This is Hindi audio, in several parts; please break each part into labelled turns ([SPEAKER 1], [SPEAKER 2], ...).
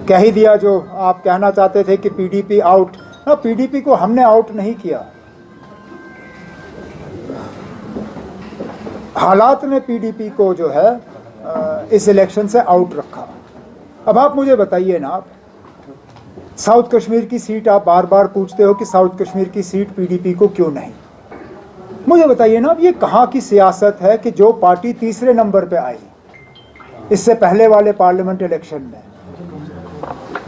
[SPEAKER 1] कह ही दिया जो आप कहना चाहते थे कि पीडीपी आउट। ना, पीडीपी को हमने आउट नहीं किया, हालात ने पीडीपी को जो है इस इलेक्शन से आउट रखा। अब आप मुझे बताइए ना, आप साउथ कश्मीर की सीट आप बार बार पूछते हो कि साउथ कश्मीर की सीट पीडीपी को क्यों नहीं। मुझे बताइए ना, अब ये कहाँ की सियासत है कि जो पार्टी तीसरे नंबर पे आई इससे पहले वाले पार्लियामेंट इलेक्शन में,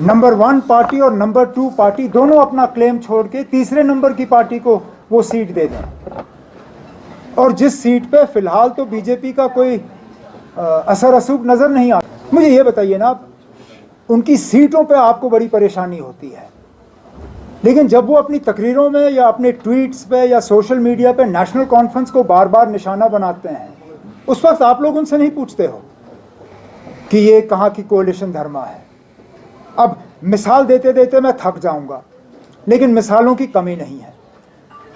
[SPEAKER 1] नंबर 1 पार्टी और नंबर 2 पार्टी दोनों अपना क्लेम छोड़ के तीसरे नंबर की पार्टी को वो सीट दे दें, और जिस सीट पे फिलहाल तो बीजेपी का कोई असर रसूख नजर नहीं आता। मुझे ये बताइए ना, उनकी सीटों पे आपको बड़ी परेशानी होती है, लेकिन जब वो अपनी तकरीरों में या अपने ट्वीट्स पे या सोशल मीडिया पे नेशनल कॉन्फ्रेंस को बार बार निशाना बनाते हैं, उस वक्त आप लोग उनसे नहीं पूछते हो कि ये कहाँ की कोalition धर्मा है। अब मिसाल देते देते मैं थक जाऊंगा, लेकिन मिसालों की कमी नहीं है।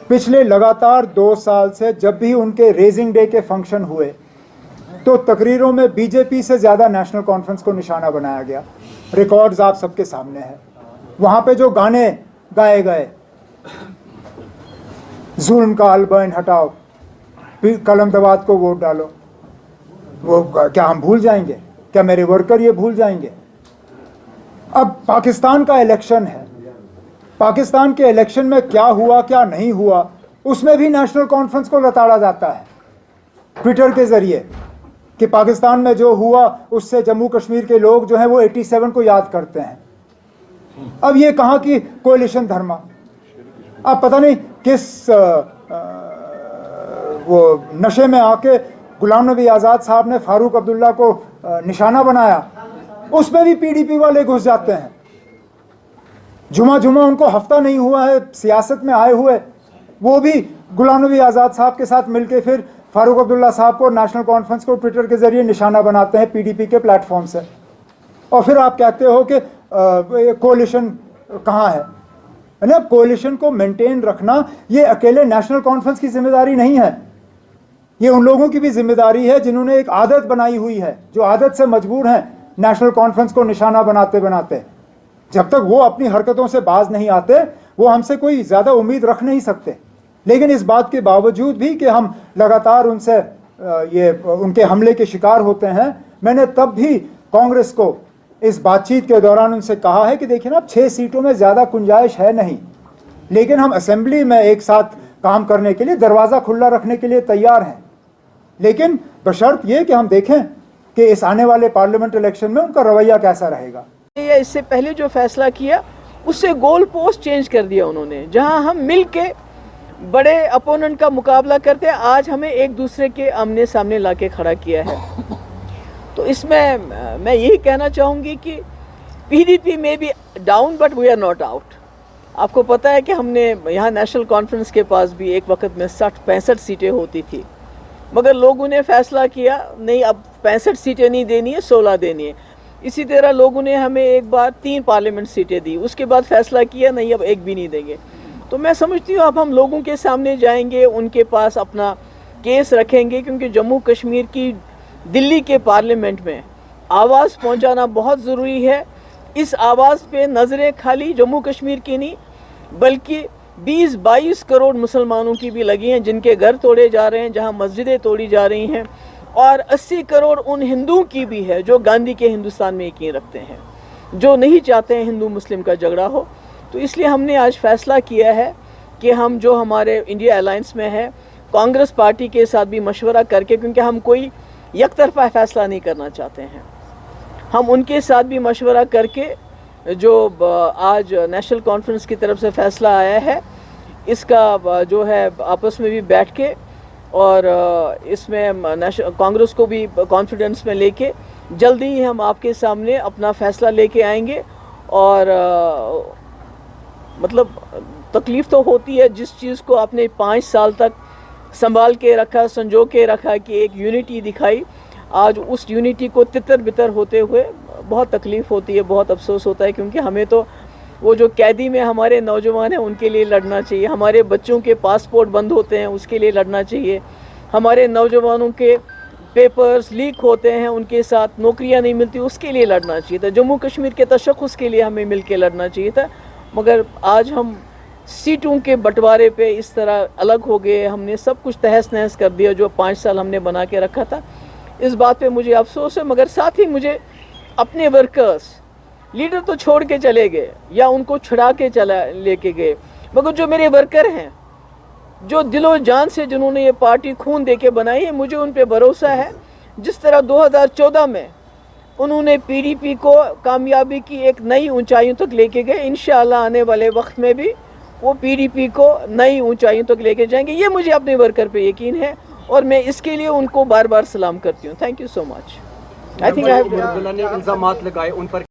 [SPEAKER 1] पिछले लगातार 2 साल से जब भी उनके रेजिंग डे के फंक्शन हुए तो तकरीरों में बीजेपी से ज़्यादा नेशनल कॉन्फ्रेंस को निशाना बनाया गया। रिकॉर्ड्स आप सबके सामने हैं। वहाँ पे जो गाने गाए गए, जुल्म का अलबैन हटाओ, कलमदवात को वोट डालो, वो क्या हम भूल जाएंगे? क्या मेरे वर्कर ये भूल जाएंगे? अब पाकिस्तान का इलेक्शन है, पाकिस्तान के इलेक्शन में क्या हुआ क्या नहीं हुआ उसमें भी नेशनल कॉन्फ्रेंस को लताड़ा जाता है ट्विटर के जरिए कि पाकिस्तान में जो हुआ उससे जम्मू कश्मीर के लोग जो हैं वो 87 को याद करते हैं। अब ये कहाँ की कोalition धर्मा? अब पता नहीं किस वो नशे में आके गुलाम नबी आज़ाद साहब ने फारूक अब्दुल्ला को निशाना बनाया, उसमें भी पीडीपी वाले घुस जाते हैं। जुमा उनको हफ्ता नहीं हुआ है सियासत में आए हुए, वो भी गुलाम नबी आज़ाद साहब के साथ मिलके फिर फारूक अब्दुल्ला साहब को नेशनल कॉन्फ्रेंस को ट्विटर के जरिए निशाना बनाते हैं पीडीपी के प्लेटफॉर्म से, और फिर आप कहते हो कि कोalition कहाँ है। ना, कोalition को मेंटेन रखना ये अकेले नेशनल कॉन्फ्रेंस की जिम्मेदारी नहीं है, ये उन लोगों की भी जिम्मेदारी है जिन्होंने एक आदत बनाई हुई है, जो आदत से मजबूर हैं नेशनल कॉन्फ्रेंस को निशाना बनाते बनाते। जब तक वो अपनी हरकतों से बाज नहीं आते वो हमसे कोई ज़्यादा उम्मीद रख नहीं सकते। लेकिन इस बात के बावजूद भी कि हम लगातार उनसे ये उनके हमले के शिकार होते हैं, मैंने तब भी कांग्रेस को इस बातचीत के दौरान उनसे कहा है कि देखिए ना, 6 सीटों में ज़्यादा गुंजाइश है नहीं, लेकिन हम असेंबली में एक साथ काम करने के लिए दरवाज़ा खुला रखने के लिए तैयार हैं, लेकिन बशर्त ये कि हम देखें कि इस आने वाले पार्लियामेंट इलेक्शन में उनका रवैया कैसा रहेगा।
[SPEAKER 2] इससे पहले जो फैसला किया उससे गोल पोस्ट चेंज कर दिया उन्होंने। जहां हम मिल के बड़े अपोनेंट का मुकाबला करते हैं, आज हमें एक दूसरे के आमने सामने लाके खड़ा किया है। तो इसमें मैं यही कहना चाहूँगी कि पीडीपी में भी down but we are not out. आपको पता है कि हमने यहाँ नेशनल कॉन्फ्रेंस के पास भी एक वक्त में 60-65 सीटें होती थी, मगर लोगों ने फैसला किया नहीं, अब 65 सीटें नहीं देनी है, 16 देनी है। इसी तरह लोगों ने हमें एक बार 3 पार्लियामेंट सीटें दी, उसके बाद फैसला किया नहीं, अब एक भी नहीं देंगे। तो मैं समझती हूँ अब हम लोगों के सामने जाएंगे, उनके पास अपना केस रखेंगे, क्योंकि जम्मू कश्मीर की दिल्ली के पार्लियामेंट में आवाज़ पहुँचाना बहुत ज़रूरी है। इस आवाज़ पे नज़रें खाली जम्मू कश्मीर की नहीं बल्कि 20-22 करोड़ मुसलमानों की भी लगी हैं, जिनके घर तोड़े जा रहे हैं, जहाँ मस्जिदें तोड़ी जा रही हैं, और 80 करोड़ उन हिंदुओं की भी है जो गांधी के हिंदुस्तान में यकीन रखते हैं, जो नहीं चाहते हैं हिंदू मुस्लिम का झगड़ा हो। तो इसलिए हमने आज फैसला किया है कि हम जो हमारे इंडिया अलायंस में है कांग्रेस पार्टी के साथ भी मशवरा करके, क्योंकि हम कोई एक तरफा फैसला नहीं करना चाहते हैं, हम उनके साथ भी मशवरा करके जो आज नेशनल कॉन्फ्रेंस की तरफ से फैसला आया है इसका जो है आपस में भी बैठ के और इसमें कांग्रेस को भी कॉन्फिडेंस में लेके जल्दी ही हम आपके सामने अपना फैसला लेके आएंगे। और मतलब तकलीफ़ तो होती है, जिस चीज़ को आपने 5 साल तक संभाल के रखा, संजो के रखा कि एक यूनिटी दिखाई, आज उस यूनिटी को तितर बितर होते हुए बहुत तकलीफ़ होती है, बहुत अफसोस होता है। क्योंकि हमें तो वो जो कैदी में हमारे नौजवान हैं उनके लिए लड़ना चाहिए, हमारे बच्चों के पासपोर्ट बंद होते हैं उसके लिए लड़ना चाहिए, हमारे नौजवानों के पेपर्स लीक होते हैं, उनके साथ नौकरियां नहीं मिलती, उसके लिए लड़ना चाहिए था। जम्मू कश्मीर के तशख़्ख़ुस के लिए हमें मिल के लड़ना चाहिए था। मगर आज हम सीटों के बंटवारे पे इस तरह अलग हो गए, हमने सब कुछ तहस नहस कर दिया जो 5 साल हमने बना के रखा था। इस बात पे मुझे अफसोस है, मगर साथ ही मुझे अपने वर्कर्स, लीडर तो छोड़ के चले गए या उनको छुड़ा के चला लेके गए, मगर जो मेरे वर्कर हैं, जो दिलो जान से जिन्होंने ये पार्टी खून दे के बनाई है, मुझे उन पे भरोसा है। जिस तरह 2014 में उन्होंने पीडीपी को कामयाबी की एक नई ऊंचाइयों तक लेके गए, इंशाअल्लाह आने वाले वक्त में भी वो पीडीपी को नई ऊंचाइयों तक लेके जाएंगे। ये मुझे अपने वर्कर पे यकीन है और मैं इसके लिए उनको बार बार सलाम करती हूँ। Thank you so much. I think
[SPEAKER 3] Murtaza ने इल्ज़ामात लगाए उन पर